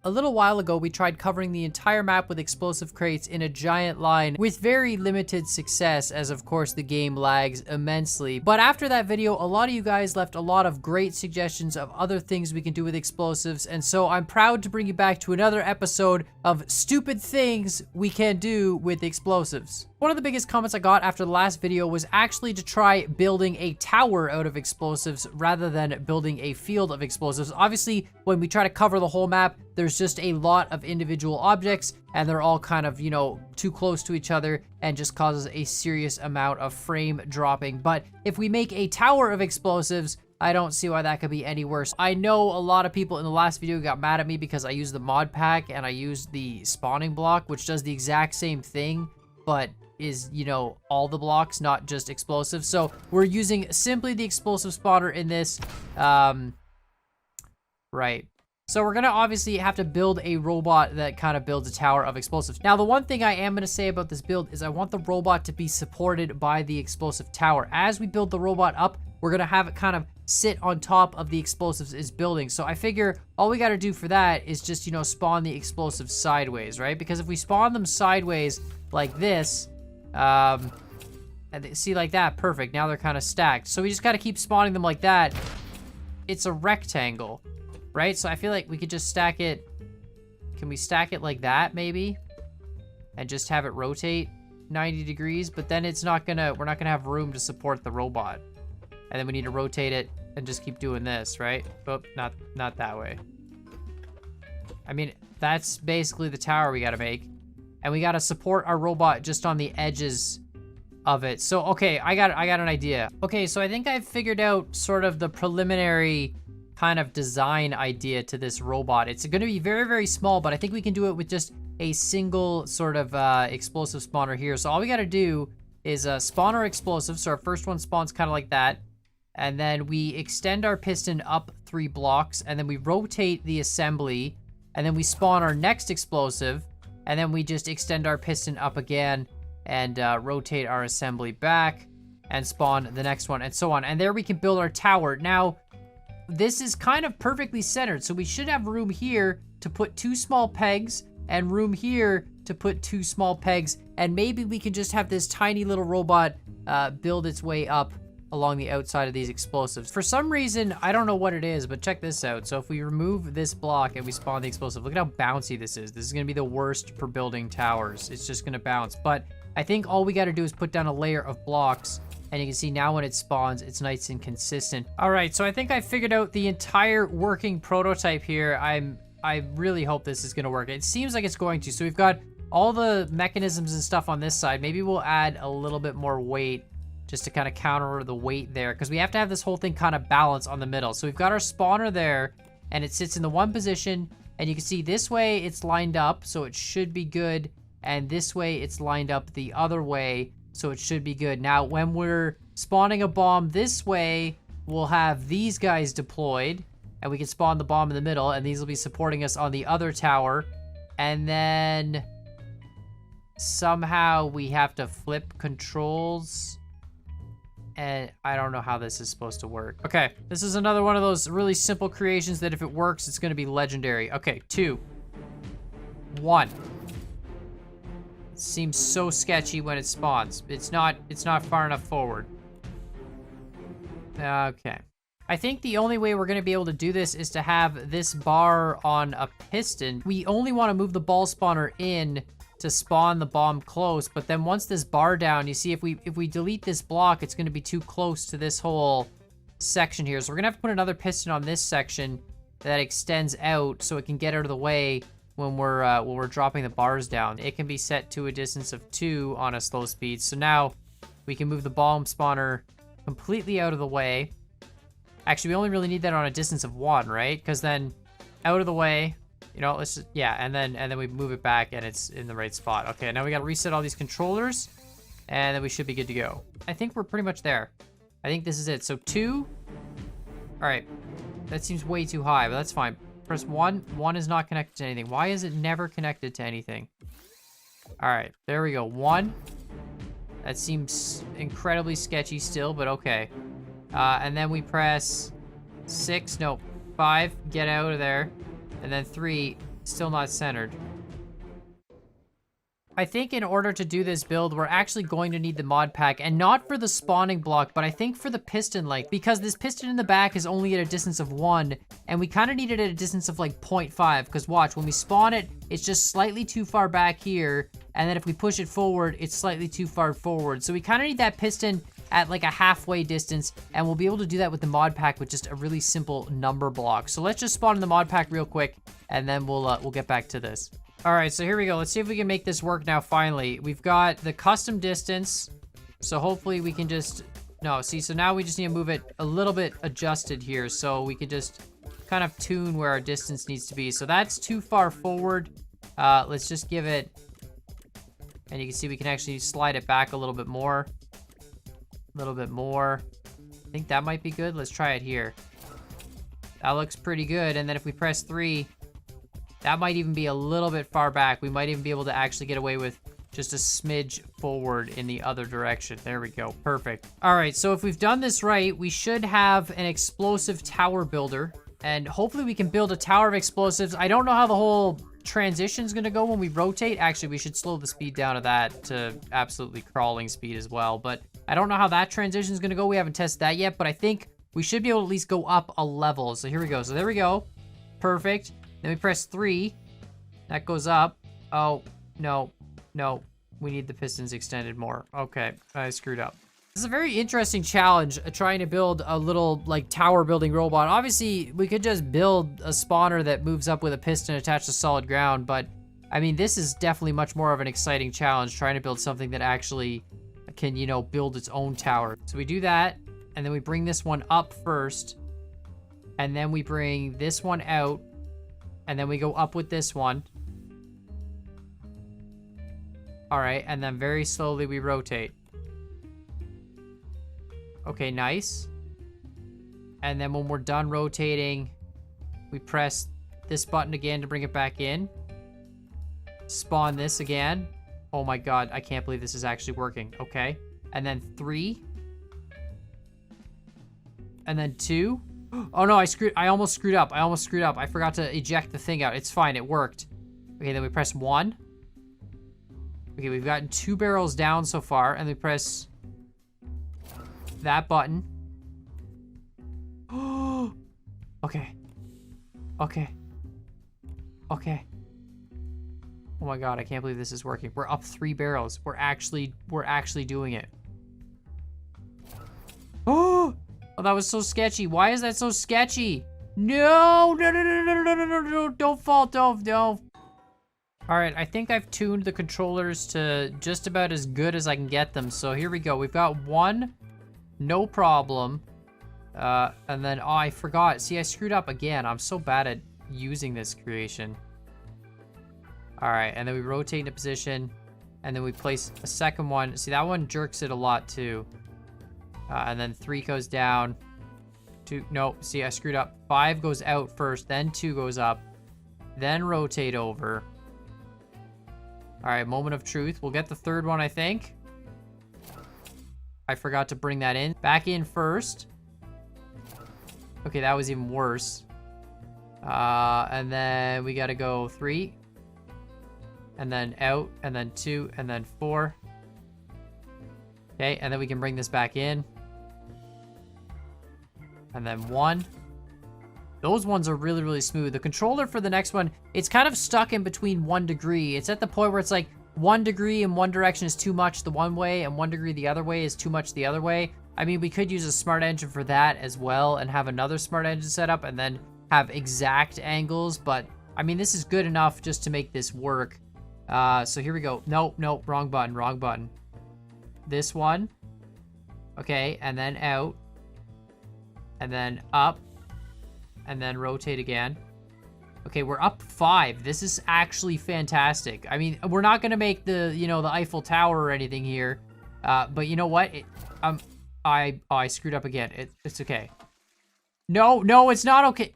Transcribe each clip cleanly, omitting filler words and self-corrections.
A little while ago, we tried covering the entire map with explosive crates in a giant line with very limited success, as of course the game lags immensely. But after that video, a lot of you guys left a lot of great suggestions of other things we can do with explosives, and so I'm proud to bring you back to another episode of stupid things we can do with explosives. One of the biggest comments I got after the last video was actually to try building a tower out of explosives rather than building a field of explosives. Obviously, when we try to cover the whole map, there's just a lot of individual objects and they're all kind of, you know, too close to each other and just causes a serious amount of frame dropping. But if we make a tower of explosives, I don't see why that could be any worse. I know a lot of people in the last video got mad at me because I used the mod pack and I used the spawning block, which does the exact same thing, but is, you know, all the blocks, not just explosives. So we're using simply the explosive spawner in this. Right. So we're gonna obviously have to build a robot that kind of builds a tower of explosives. Now, the one thing I am gonna say about this build is I want the robot to be supported by the explosive tower. As we build the robot up, we're gonna have it kind of sit on top of the explosives it's building. So I figure all we gotta do for that is just, you know, spawn the explosives sideways, right? Because if we spawn them sideways like this, and see, like that, perfect. Now they're kind of stacked. So we just gotta keep spawning them like that. It's a rectangle, right? So I feel like we could just stack it. Can we stack it like that, maybe? And just have it rotate 90 degrees, but then it's not gonna, we're not gonna have room to support the robot. And then we need to rotate it and just keep doing this, right? Oh, not that way. I mean, that's basically the tower we gotta make. And we gotta support our robot just on the edges of it. So, okay, I got an idea. Okay, so I think I've figured out sort of the preliminary kind of design idea to this robot. It's gonna be very, very small, but I think we can do it with just a single sort of explosive spawner here. So all we gotta do is spawn our explosive. So our first one spawns kind of like that. And then we extend our piston up 3 blocks, and then we rotate the assembly, and then we spawn our next explosive, and then we just extend our piston up again and rotate our assembly back and spawn the next one and so on. And there we can build our tower. Now, this is kind of perfectly centered, so we should have room here to put 2 small pegs and room here to put 2 small pegs, and maybe we can just have this tiny little robot build its way up along the outside of these explosives. For some reason, I don't know what it is, but check this out. So if we remove this block and we spawn the explosive, look at how bouncy this is. This is gonna be the worst for building towers. It's just gonna bounce. But I think all we gotta do is put down a layer of blocks, and you can see now when it spawns, it's nice and consistent. All right, so I think I figured out the entire working prototype here. I really hope this is gonna work. It seems like it's going to. So we've got all the mechanisms and stuff on this side. Maybe we'll add a little bit more weight just to kind of counter the weight there, because we have to have this whole thing kind of balanced on the middle. So we've got our spawner there, and it sits in the one position, and you can see this way it's lined up, so it should be good, and this way it's lined up the other way, so it should be good. Now, when we're spawning a bomb this way, we'll have these guys deployed, and we can spawn the bomb in the middle, and these will be supporting us on the other tower, and then somehow we have to flip controls, and I don't know how this is supposed to work. Okay, this is another one of those really simple creations that if it works, it's gonna be legendary. Okay, 2, 1. It seems so sketchy when it spawns. It's not far enough forward. Okay. I think the only way we're gonna be able to do this is to have this bar on a piston. We only wanna move the ball spawner in to spawn the bomb close, but then once this bar down, you see if we delete this block, it's gonna be too close to this whole section here. So we're gonna have to put another piston on this section that extends out so it can get out of the way when we're dropping the bars down. It can be set to a distance of 2 on a slow speed. So now we can move the bomb spawner completely out of the way. Actually, we only really need that on a distance of 1, right? Because then out of the way, you know, let's just, yeah, and then we move it back and it's in the right spot. Okay, now we gotta reset all these controllers, and then we should be good to go. I think we're pretty much there. I think this is it. So 2, all right, that seems way too high, but that's fine. Press 1, 1 is not connected to anything. Why is it never connected to anything? All right, there we go, 1. That seems incredibly sketchy still, but okay. And then we press 6, no, 5, get out of there. And then 3, Still not centered. I think in order to do this build, we're actually going to need the mod pack, and not for the spawning block, but I think for the piston length, because this piston in the back is only at a distance of 1, and we kind of need it at a distance of like 0.5, because watch, when we spawn it, it's just slightly too far back here, and then if we push it forward, it's slightly too far forward. So we kind of need that piston at like a halfway distance, and we'll be able to do that with the mod pack with just a really simple number block. So let's just spawn in the mod pack real quick, and then we'll get back to this. All right, so here we go. Let's see if we can make this work now, finally. We've got the custom distance, so hopefully we can just... No, see, so now we just need to move it a little bit adjusted here, so we can just kind of tune where our distance needs to be. So that's too far forward. Let's just give it... And you can see we can actually slide it back a little bit more. A little bit more. I think that might be good. Let's try it here. That looks pretty good, and then if we press 3... That might even be a little bit far back. We might even be able to actually get away with just a smidge forward in the other direction. There we go. Perfect. All right, so if we've done this right, we should have an explosive tower builder, and hopefully we can build a tower of explosives. I don't know how the whole transition's gonna go when we rotate. Actually, we should slow the speed down of that to absolutely crawling speed as well, but I don't know how that transition's gonna go. We haven't tested that yet, but I think we should be able to at least go up a level. So here we go. So there we go. Perfect. Then we press 3. That goes up. Oh, no. No. We need the pistons extended more. Okay, I screwed up. This is a very interesting challenge, trying to build a little, like, tower building robot. Obviously, we could just build a spawner that moves up with a piston attached to solid ground, but, I mean, this is definitely much more of an exciting challenge, trying to build something that actually can, you know, build its own tower. So we do that, and then we bring this one up first, and then we bring this one out, and then we go up with this one. All right, and then very slowly we rotate. Okay, nice. And then when we're done rotating, we press this button again to bring it back in. Spawn this again. Oh my God, I can't believe this is actually working. Okay, and then 3. And then 2. Oh no, I almost screwed up. I forgot to eject the thing out. It's fine, it worked. Okay, then we press 1. Okay, we've gotten 2 barrels down so far, and we press that button. Okay. Okay. Okay. Oh my God, I can't believe this is working. We're up 3 barrels. We're actually doing it. Oh, that was so sketchy. Why is that so sketchy? No, no, don't fall, don't. All right, I think I've tuned the controllers to just about as good as I can get them. So here we go. We've got 1, no problem. And then, oh, I forgot. See, I screwed up again. I'm so bad at using this creation. All right, and then we rotate into position, and then we place a second one. See, that one jerks it a lot too. And then 3 goes down. 2, no, see, I screwed up. 5 goes out first, then 2 goes up, then rotate over. All right, moment of truth. We'll get the third one, I think. I forgot to bring that in. Back in first. Okay, that was even worse. And then we gotta go 3. And then out, and then 2, and then 4. Okay, and then we can bring this back in. And then 1. Those ones are really, really smooth. The controller for the next one, it's kind of stuck in between 1 degree. It's at the point where it's like 1 degree in one direction is too much the one way, and 1 degree the other way is too much the other way. I mean, we could use a smart engine for that as well and have another smart engine set up and then have exact angles. But, I mean, this is good enough just to make this work. So here we go. Nope, wrong button. This one. Okay, and then out. And then up. And then rotate again. Okay, we're up 5. This is actually fantastic. I mean, we're not gonna make the, you know, the Eiffel Tower or anything here. But you know what? I screwed up again. It's okay. No, it's not okay.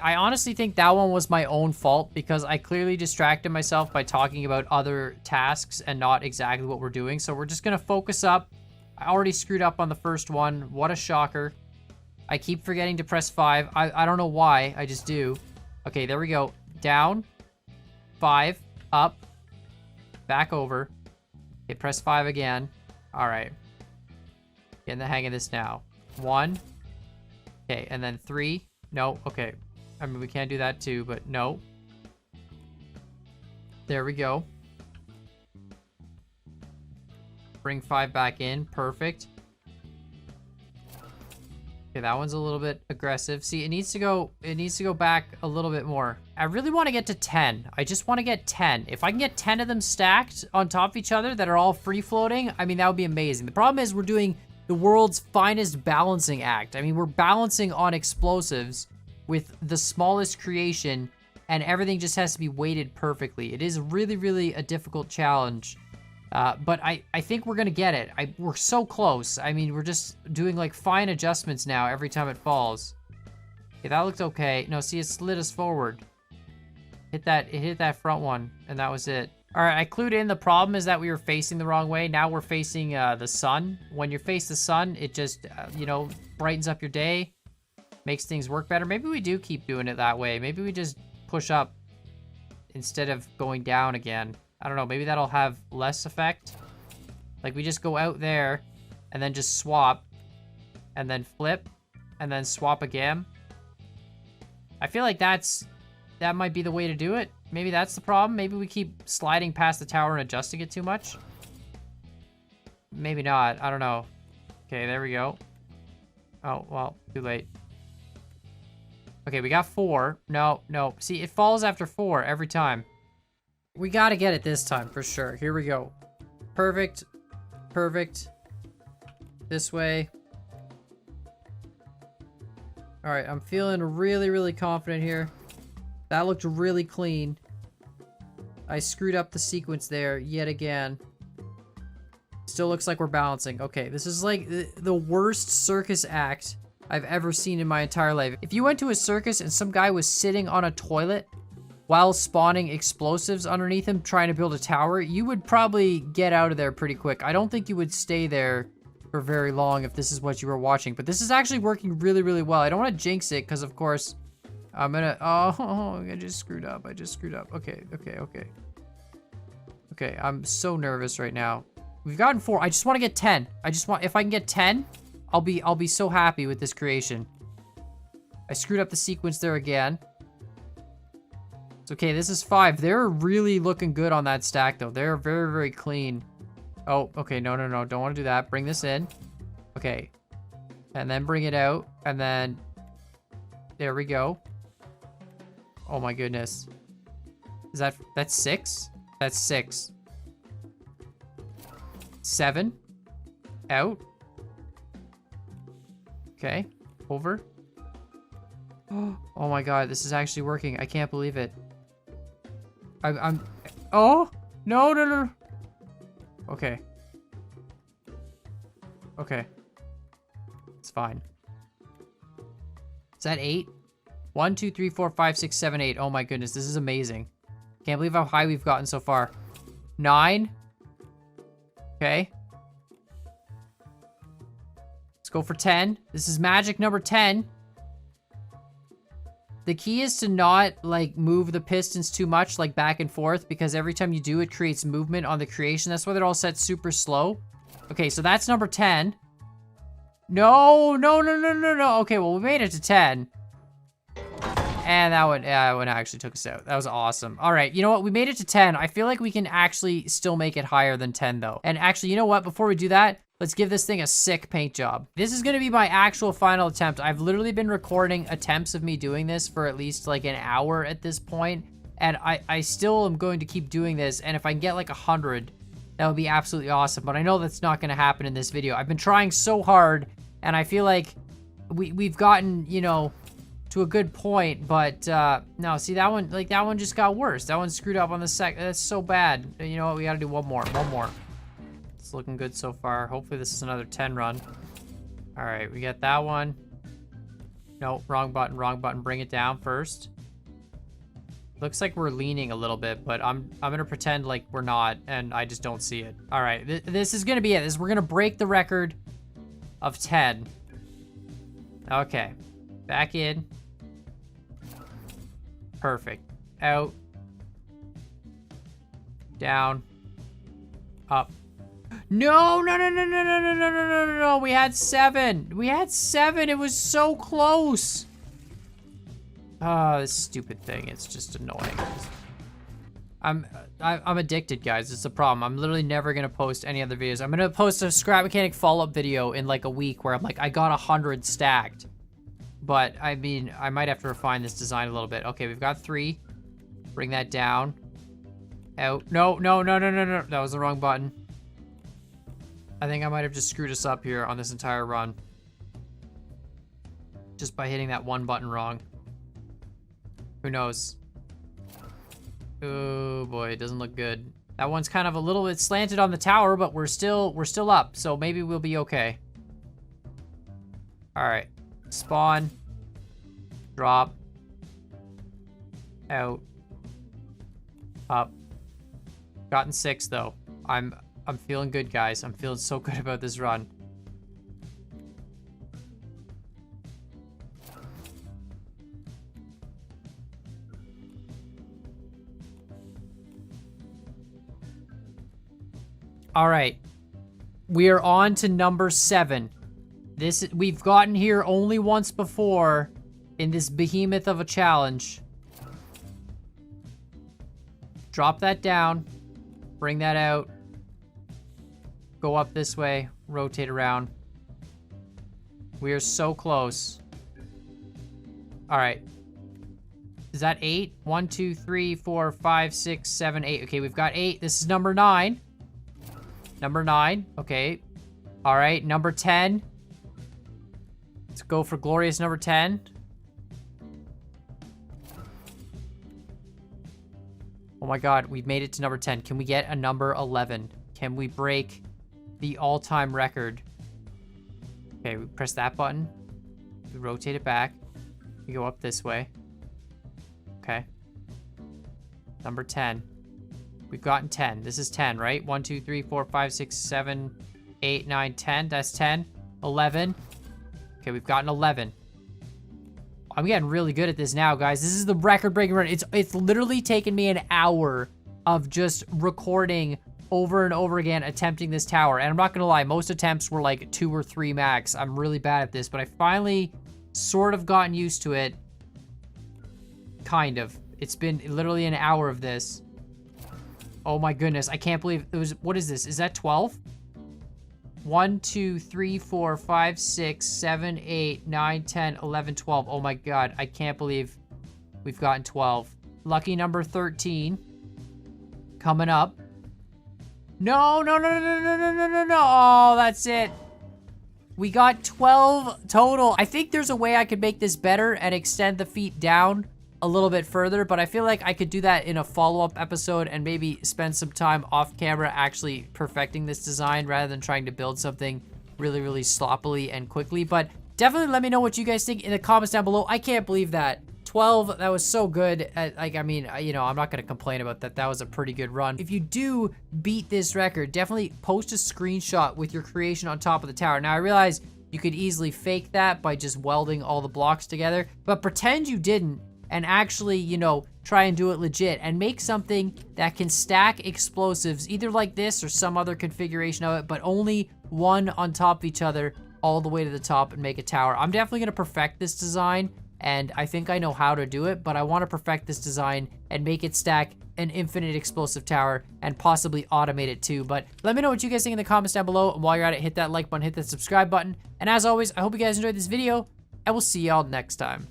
I honestly think that one was my own fault because I clearly distracted myself by talking about other tasks and not exactly what we're doing. So we're just gonna focus up. I already screwed up on the first one. What a shocker. I keep forgetting to press 5. I don't know why. I just do. Okay, there we go. Down. 5. Up. Back over. Okay, press 5 again. All right. Getting the hang of this now. 1. Okay, and then 3. No, okay. I mean, we can't do that too, but no. There we go. Bring 5 back in. Perfect. Okay, that one's a little bit aggressive. See, it needs to go back a little bit more. I really want to get to 10. I just want to get 10. If I can get 10 of them stacked on top of each other that are all free floating, I mean, that would be amazing. The problem is we're doing the world's finest balancing act. I mean, we're balancing on explosives with the smallest creation, and everything just has to be weighted perfectly. It is really, really a difficult challenge. But I think we're gonna get it. We're so close. I mean, we're just doing like fine adjustments now every time it falls. Okay, that looked okay. No, see, it slid us forward. It hit that front one, and that was it. All right, I clued in. The problem is that we were facing the wrong way. Now we're facing the sun. When you face the sun, it just, you know, brightens up your day, makes things work better. Maybe we do keep doing it that way. Maybe we just push up instead of going down again. I don't know, maybe that'll have less effect. Like, we just go out there and then just swap and then flip and then swap again. I feel like that might be the way to do it. Maybe that's the problem. Maybe we keep sliding past the tower and adjusting it too much. Maybe not. I don't know. Okay, there we go. Oh, well, too late. Okay, we got 4. No. See, it falls after 4 every time. We gotta get it this time, for sure. Here we go. Perfect. Perfect. This way. Alright, I'm feeling really, really confident here. That looked really clean. I screwed up the sequence there yet again. Still looks like we're balancing. Okay, this is like the worst circus act I've ever seen in my entire life. If you went to a circus and some guy was sitting on a toilet while spawning explosives underneath him trying to build a tower, you would probably get out of there pretty quick. I don't think you would stay there for very long if this is what you were watching, but this is actually working really, really well. I don't want to jinx it because, of course, I'm gonna... Oh, I just screwed up. Okay. Okay, I'm so nervous right now. We've gotten 4. I just want to get 10. If I can get 10, I'll be so happy with this creation. I screwed up the sequence there again. Okay, this is 5. They're really looking good on that stack, though. They're very, very clean. Oh, okay, no. Don't want to do that. Bring this in. Okay. And then bring it out. And then... There we go. Oh, my goodness. Is that's 6? That's 6. 7. Out. Okay. Over. Oh, my God. This is actually working. I can't believe it. I'm... Oh! No. Okay. Okay. It's fine. Is that 8? 1, 2, 3, 4, 5, 6, 7, 8. Oh my goodness, this is amazing. Can't believe how high we've gotten so far. 9. Okay. Let's go for 10. This is magic number 10. The key is to not, like, move the pistons too much, like, back and forth, because every time you do, it creates movement on the creation. That's why they're all set super slow. Okay, so that's number 10. No. Okay, well, we made it to 10. And that one actually took us out. That was awesome. All right, you know what? We made it to 10. I feel like we can actually still make it higher than 10, though. And actually, you know what? Before we do that, let's give this thing a sick paint job. This is gonna be my actual final attempt. I've literally been recording attempts of me doing this for at least like an hour at this point, and I still am going to keep doing this, and if I can get like 100, that would be absolutely awesome, but I know that's not gonna happen in this video. I've been trying so hard, and I feel like we've gotten, you know, to a good point, but no, see that one just got worse. That one screwed up on the that's so bad. You know what, we gotta do one more. It's looking good so far. Hopefully this is another 10 run. All right, we got that one. No, wrong button. Bring it down first. Looks like we're leaning a little bit, but I'm gonna pretend like we're not, and I just don't see it. All right, this is gonna be it. We're gonna break the record of 10. Okay, back in. Perfect. Out. Down. Up. No, no, no, no, no, no, no, no, no, no, no. We had 7. We had 7. It was so close. Oh, this stupid thing. It's just annoying. I'm addicted, guys. It's a problem. I'm literally never gonna post any other videos. I'm gonna post a scrap mechanic follow-up video in like a week where I'm like, I got 100 stacked. But I mean, I might have to refine this design a little bit. Okay, we've got 3. Bring that down. Out. No, no, no, no, no, no. That was the wrong button. I think I might have just screwed us up here on this entire run. Just by hitting that one button wrong. Who knows? Oh boy, it doesn't look good. That one's kind of a little bit slanted on the tower, but we're still up, so maybe we'll be okay. All right, spawn, drop, out, up. Gotten 6 though. I'm feeling good, guys. I'm feeling so good about this run. All right, we are on to number 7. We've gotten here only once before in this behemoth of a challenge. Drop that down, bring that out, go up this way, rotate around. We are so close. All right. Is that 8? 1, 2, 3, 4, 5, 6, 7, 8. Okay, we've got 8. This is number 9. Number 9, okay. All right, number 10. Let's go for glorious number 10. Oh my God, we've made it to number 10. Can we get a number 11? Can we break the all-time record? Okay, we press that button. We rotate it back. We go up this way. Okay. Number 10. We've gotten 10. This is 10, right? 1, 2, 3, 4, 5, 6, 7, 8, 9, 10. That's 10. 11. Okay, we've gotten 11. I'm getting really good at this now, guys. This is the record-breaking run. It's literally taken me an hour of just recording over and over again, attempting this tower. And I'm not gonna lie, most attempts were like 2 or 3 max. I'm really bad at this, but I finally sort of gotten used to it. Kind of. It's been literally an hour of this. Oh my goodness, I can't believe it was, what is this? Is that 12? 1, 2, 3, 4, 5, 6, 7, 8, 9, 10, 11, 12. Oh my God, I can't believe we've gotten 12. Lucky number 13. Coming up. No, no, no, no, no, no, no, no, no. Oh, that's it. We got 12 total. I think there's a way I could make this better and extend the feet down a little bit further, but I feel like I could do that in a follow-up episode and maybe spend some time off camera actually perfecting this design rather than trying to build something really, really sloppily and quickly. But definitely let me know what you guys think in the comments down below. I can't believe that. 12, that was so good. Like, I mean, you know, I'm not gonna complain about that. That was a pretty good run. If you do beat this record, definitely post a screenshot with your creation on top of the tower. Now, I realize you could easily fake that by just welding all the blocks together, but pretend you didn't and actually, you know, try and do it legit and make something that can stack explosives either like this or some other configuration of it, but only one on top of each other all the way to the top and make a tower. I'm definitely gonna perfect this design, and I think I know how to do it, but I wanna perfect this design and make it stack an infinite explosive tower and possibly automate it too. But let me know what you guys think in the comments down below, and while you're at it, hit that like button, hit that subscribe button, and as always, I hope you guys enjoyed this video, and we'll see y'all next time.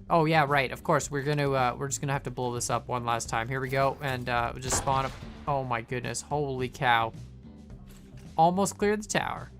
Oh yeah, right. Of course, we're just gonna have to blow this up one last time. Here we go, and we'll just spawn up. Oh my goodness, holy cow! Almost cleared the tower.